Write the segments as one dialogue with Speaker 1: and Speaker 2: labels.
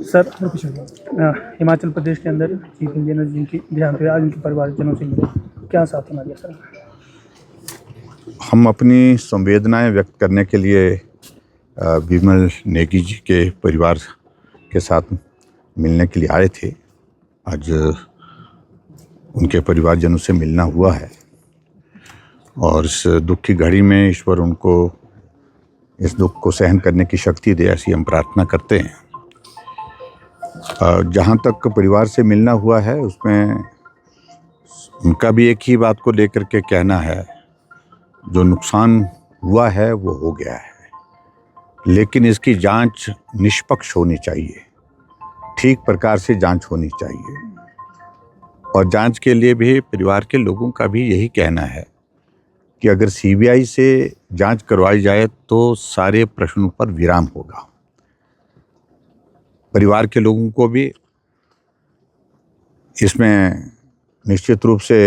Speaker 1: Sir, Himachal Pradesh के अंदर chief engineer जिनकी देहांत हुई, आज उनके परिवारजनों से मिले, क्या सांत्वना दिया सर?
Speaker 2: हम अपनी संवेदनाएं व्यक्त करने के लिए विमल नेगी जी के परिवार के साथ मिलने के लिए आए थे। आज उनके परिवारजनों से मिलना हुआ है और इस दुख की घड़ी में ईश्वर उनको इस दुख को सहन करने की शक्ति दे, ऐसी हम प्रार्थना करते हैं। जहाँ तक परिवार से मिलना हुआ है उसमें उनका भी एक ही बात को लेकर के कहना है, जो नुकसान हुआ है वो हो गया है, लेकिन इसकी जांच निष्पक्ष होनी चाहिए, ठीक प्रकार से जांच होनी चाहिए। और जांच के लिए भी परिवार के लोगों का भी यही कहना है कि अगर सीबीआई से जांच करवाई जाए तो सारे प्रश्नों पर विराम होगा। परिवार के लोगों को भी इसमें निश्चित रूप से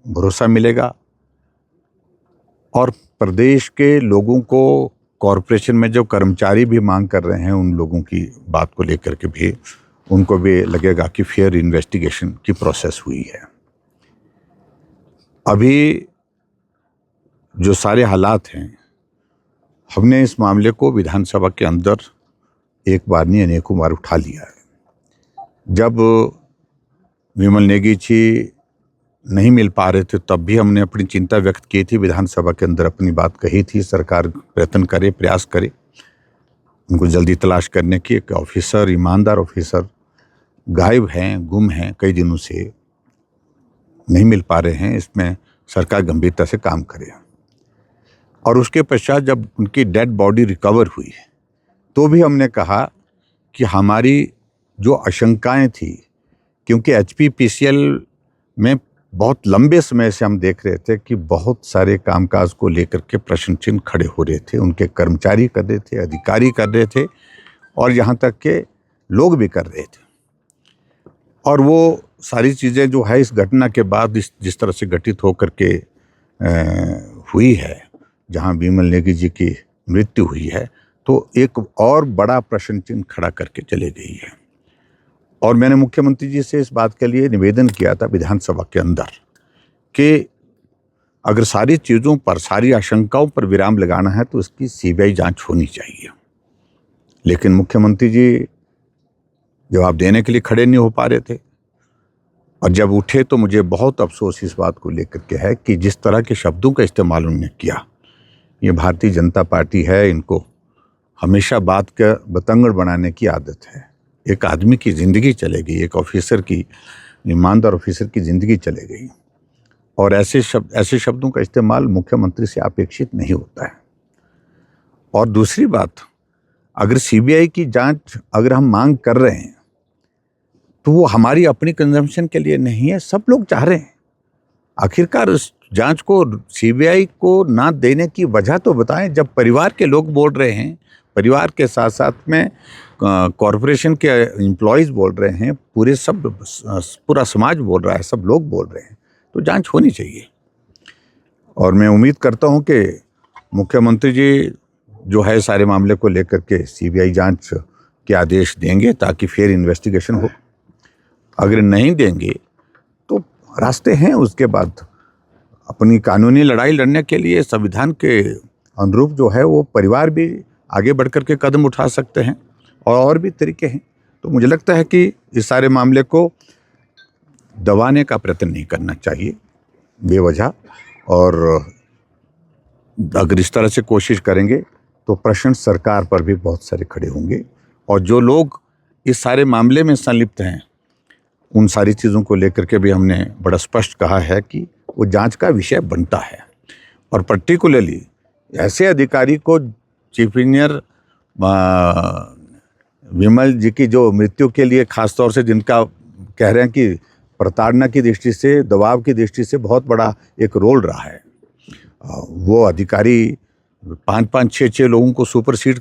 Speaker 2: भरोसा मिलेगा और प्रदेश के लोगों को कॉरपोरेशन में जो कर्मचारी भी मांग कर रहे हैं उन लोगों की बात को लेकर के भी उनको भी लगेगा कि फेयर इन्वेस्टिगेशन की प्रोसेस हुई है। अभी जो सारे हालात हैं, हमने इस मामले को विधानसभा के अंदर एक बार नहीं अनेकों बार उठा लिया है। जब विमल नेगी जी नहीं मिल पा रहे थे तब भी हमने अपनी चिंता व्यक्त की थी, विधानसभा के अंदर अपनी बात कही थी, सरकार प्रयत्न करे, प्रयास करे उनको जल्दी तलाश करने की। एक ऑफिसर, ईमानदार ऑफिसर गायब हैं, गुम हैं, कई दिनों से नहीं मिल पा रहे हैं, इसमें सरकार गंभीरता से काम करे। और उसके पश्चात जब उनकी डेड बॉडी रिकवर हुई तो भी हमने कहा कि हमारी जो आशंकाएं थी, क्योंकि HPPCL में बहुत लंबे समय से हम देख रहे थे कि बहुत सारे कामकाज को लेकर के प्रश्न चिन्ह खड़े हो रहे थे, उनके कर्मचारी कर रहे थे, अधिकारी कर रहे थे और यहाँ तक के लोग भी कर रहे थे। और वो सारी चीज़ें जो है इस घटना के बाद जिस तरह से घटित होकर के हुई है, जहाँ विमल नेगी जी की मृत्यु हुई है, तो एक और बड़ा प्रश्न चिन्ह खड़ा करके चले गई है। और मैंने मुख्यमंत्री जी से इस बात के लिए निवेदन किया था विधानसभा के अंदर कि अगर सारी चीज़ों पर, सारी आशंकाओं पर विराम लगाना है तो इसकी CBI जांच होनी चाहिए। लेकिन मुख्यमंत्री जी जवाब देने के लिए खड़े नहीं हो पा रहे थे और जब उठे तो मुझे बहुत अफसोस इस बात को लेकर के है कि जिस तरह के शब्दों का इस्तेमाल उन्होंने किया। ये भारतीय जनता पार्टी है, इनको हमेशा बात का बतंगड़ बनाने की आदत है। एक आदमी की ज़िंदगी चले गई, एक ऑफिसर की, ईमानदार ऑफिसर की ज़िंदगी चले गई और ऐसे शब्दों का इस्तेमाल मुख्यमंत्री से अपेक्षित नहीं होता है। और दूसरी बात, अगर CBI की जांच अगर हम मांग कर रहे हैं तो वो हमारी अपनी कंजम्पशन के लिए नहीं है, सब लोग चाह रहे हैं। आखिरकार उस जांच को CBI को ना देने की वजह तो बताएं। जब परिवार के लोग बोल रहे हैं, परिवार के साथ साथ में कॉरपोरेशन के एम्प्लॉयज़ बोल रहे हैं, पूरा समाज बोल रहा है, सब लोग बोल रहे हैं, तो जांच होनी चाहिए। और मैं उम्मीद करता हूं कि मुख्यमंत्री जी जो है सारे मामले को लेकर के CBI जांच के आदेश देंगे ताकि फेयर इन्वेस्टिगेशन हो। अगर नहीं देंगे तो रास्ते हैं उसके बाद अपनी कानूनी लड़ाई लड़ने के लिए। संविधान के अनुरूप जो है वो परिवार भी आगे बढ़ कर के कदम उठा सकते हैं और भी तरीके हैं। तो मुझे लगता है कि इस सारे मामले को दबाने का प्रयत्न नहीं करना चाहिए बेवजह, और अगर इस तरह से कोशिश करेंगे तो प्रश्न सरकार पर भी बहुत सारे खड़े होंगे। और जो लोग इस सारे मामले में संलिप्त हैं उन सारी चीज़ों को लेकर के भी हमने बड़ा स्पष्ट कहा है कि वो जांच का विषय बनता है। और पर्टिकुलरली ऐसे अधिकारी को, चीफ इंजीनियर विमल जी की जो मृत्यु के लिए खासतौर से जिनका कह रहे हैं कि प्रताड़ना की दृष्टि से, दबाव की दृष्टि से बहुत बड़ा एक रोल रहा है, वो अधिकारी 5-5, 6-6 लोगों को सुपरसीड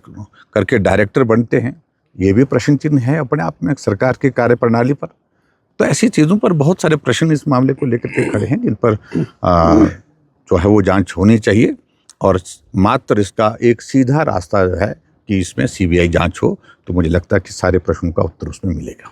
Speaker 2: करके डायरेक्टर बनते हैं, ये भी प्रश्न चिन्ह है अपने आप में सरकार की कार्यप्रणाली पर। तो ऐसी चीज़ों पर बहुत सारे प्रश्न इस मामले को लेकर के खड़े हैं जिन पर जो है वो जांच होनी चाहिए और मात्र इसका एक सीधा रास्ता जो है कि इसमें सीबीआई जांच हो, तो मुझे लगता है कि सारे प्रश्नों का उत्तर उसमें मिलेगा।